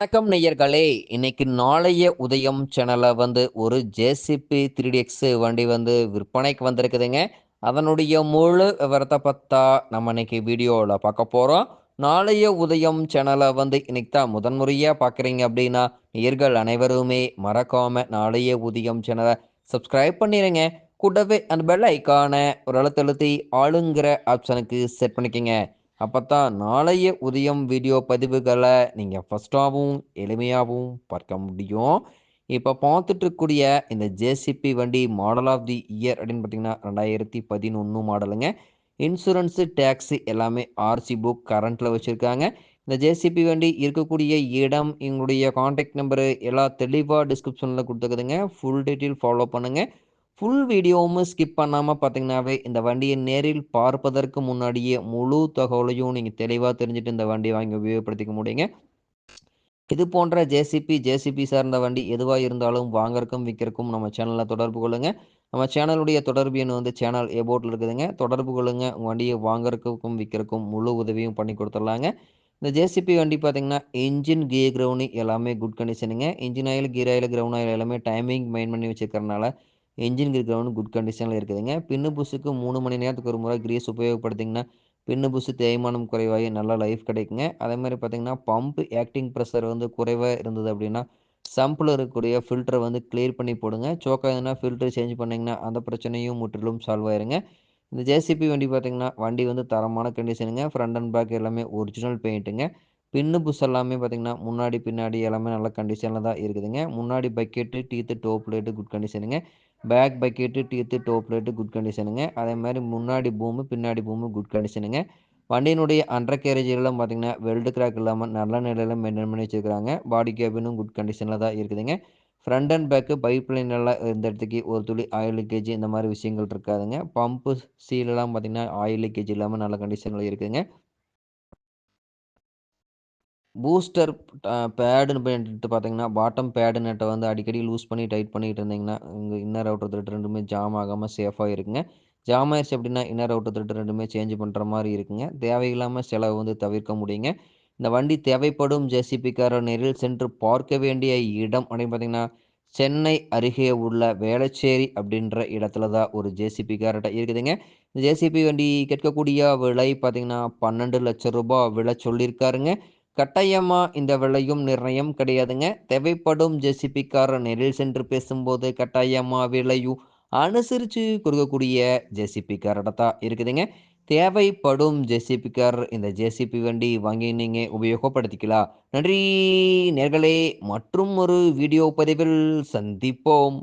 வணக்கம் நேயர்களே! இன்னைக்கு நாளைய உதயம் சேனல்ல ஒரு ஜேசிபி 3DX வண்டி விற்பனைக்கு வந்திருக்குதுங்க. அதனுடைய முழு விவரத்த பத்தா நம்ம இன்னைக்கு வீடியோல பார்க்க போறோம். நாளைய உதயம் சேனல இன்னைக்கு தான் முதன்முறையா பார்க்குறீங்க அப்படின்னா, நேயர்கள் அனைவருமே மறக்காம நாளைய உதயம் சேனல சப்ஸ்கிரைப் பண்ணிருங்க. கூடவே அந்த பெல் ஐகான ஒரு அழுத்தி ஆளுங்கிற ஆப்ஷனுக்கு செட் பண்ணிக்கங்க. அப்பத்தான் நாளைய உதயம் வீடியோ பதிவுகள நீங்க ஃபர்ஸ்ட்டாவும், எளிமையாவும் பார்க்க முடியும். இப்ப பார்த்துட்டு இருக்கக்கூடிய இந்த ஜேசிபி வண்டி மாடல் ஆஃப் தி இயர் அப்படின்னு பார்த்தீங்கன்னா, 2011 மாடலுங்க. இன்சூரன்ஸு, டேக்ஸு எல்லாமே ஆர்சி புக் கரண்ட்ல வச்சிருக்காங்க. இந்த ஜேசிபி வண்டி இருக்கக்கூடிய இடம், எங்களுடைய கான்டாக்ட் நம்பரு எல்லாம் தெளிவா டிஸ்கிரிப்ஷன்ல குடுத்துருக்குதுங்க. ஃபுல் டீட்டெயில் ஃபாலோ பண்ணுங்க. ஃபுல் வீடியோவும் ஸ்கிப் பண்ணாம பார்த்தீங்கன்னாவே, இந்த வண்டிய நேரில் பார்ப்பதற்கு முன்னாடியே முழு தகவலையும் நீங்க தெளிவா தெரிஞ்சுட்டு இந்த வண்டிய வாங்கி உபயோகப்படுத்திக்க முடியுங்க. இது போன்ற ஜேசிபி சார்ந்த வண்டி எதுவா இருந்தாலும் வாங்கறக்கும், விக்கிறக்கும் நம்ம சேனல்ல தொடர்பு கொள்ளுங்க. நம்ம சேனலுடைய தொடர்பு எண் சேனல் எபோட்ல இருக்குதுங்க. தொடர்பு கொள்ளுங்க. உங்க வண்டிய வாங்கறதுக்கும், விக்கிறக்கும் முழு உதவியும் பண்ணி குடுத்துடலாங்க. இந்த ஜேசிபி வண்டி பார்த்தீங்கன்னா, என்ஜின், கியர் கிரவுண்ட் எல்லாமே குட் கண்டிஷனுங்க. Engine oil, gear oil, ground oil எல்லாமே டைமிங் மெயின் பண்ணி வச்சிருக்கிறனால, என்ஜின், கியர் கிரவுண்ட் குட் கண்டிஷன்ல இருக்குதுங்க. பின்னு புஷ்ஷுக்கு 3 மணி நேரத்துக்கு ஒரு முறை கிரீஸ் உபயோகப்படுத்திங்கன்னா, பின்னு புஷ் தேய்மானம் குறைவாகி நல்ல லைஃப் கிடைக்குங்க. அதேமாதிரி பார்த்தீங்கன்னா, பம்ப் ஆக்டிங் ப்ரெஷர் குறைவா இருந்தது அப்படின்னா, சம்பில் இருக்கக்கூடிய ஃபில்டரை கிளியர் பண்ணி போடுங்க. சோக்கா எதுனா ஃபில்டர் சேஞ்ச் பண்ணிங்கன்னா, அந்த பிரச்சனையும் முற்றிலும் சால்வ் ஆயிருங்க. இந்த ஜேசிபி வண்டி பார்த்தீங்கன்னா, வண்டி தரமான கண்டிஷனுங்க. ஃப்ரண்ட் அண்ட் பேக் எல்லாமே ஒரிஜினல் பெயிண்ட்டுங்க. பின்னு புஷ் எல்லாமே பார்த்தீங்கன்னா, முன்னாடி, பின்னாடி எல்லாமே நல்ல கண்டிஷனில தான் இருக்குதுங்க. முன்னாடி bucket, teeth, top light good கண்டிஷனுங்க. Back bucket, teeth, top light good கண்டிஷனுங்க. அதேமாதிரி முன்னாடி பூமு, பின்னாடி பூமு குட் கண்டிஷனுங்க. வண்டியினுடைய அண்டர் கேரேஜ் எல்லாம் பார்த்தீங்கன்னா, வெல்டு கிராக் இல்லாம நல்ல நிலையில மெயின்டெயின் பண்ணி வச்சிருக்காங்க. பாடி கேபினும் குட் கண்டிஷன்ல தான் இருக்குதுங்க. Front and back pipe line எல்லாம் இந்த இடத்துக்கு ஒரு துளி ஆயில் லீக்கேஜ் இந்த மாதிரி விஷயங்கள் இருக்காதுங்க. பம்பு சீலெல்லாம் பார்த்தீங்கன்னா, ஆயில் லீக்கேஜ் இல்லாம நல்ல கண்டிஷன்ல இருக்குதுங்க. பூஸ்டர் பேடுன்னு பண்ணிட்டு பார்த்தீங்கன்னா, பாட்டம் பேடு நட்ட அடிக்கடி லூஸ் பண்ணி டைட் பண்ணிட்டு இருந்தீங்கன்னா, உங்க இன்னர் அவுட்டர் த்ரெட் 2மே ஜாம் ஆகாம சேஃபா இருக்குங்க. ஜாம் ஆயிருச்சு அப்படின்னா, இன்னர் அவுட்டர் த்ரெட் 2மே சேஞ்ச் பண்ற மாரி இருக்குங்க. தேவையில்லாம செலவு தவிர்க்க முடியுங்க. இந்த வண்டி தேவைப்படும் ஜேசிபிக்காரர் நேரில் சென்று பார்க்க வேண்டிய இடம் அப்படின்னு பார்த்தீங்கன்னா, சென்னை அருகே உள்ள வேளச்சேரி அப்படின்ற இடத்துல தான் ஒரு ஜேசிபிக்காரர்ட்ட இருக்குதுங்க. இந்த ஜேசிபி வண்டி கேட்கக்கூடிய விலை பார்த்தீங்கன்னா, ரூ. 12,00,000 விலை சொல்லியிருக்காருங்க. கட்டாயமா இந்த விலையும் நிர்ணயம் கிடையாதுங்க. தேவைப்படும் ஜேசிபிக்காரர் நேரில் சென்று பேசும்போது கட்டாயமா விலையும் அனுசரிச்சு கொடுக்கக்கூடிய ஜேசிபிக்காரர்ட்ட தான் இருக்குதுங்க. தேவைப்படும் ஜேசிபிக்காரர் இந்த ஜேசிபி வண்டி வாங்கி நீங்க உபயோகப்படுத்திக்கலாம். நன்றி நேர்களே! மற்றும் ஒரு வீடியோ பதிவில் சந்திப்போம்.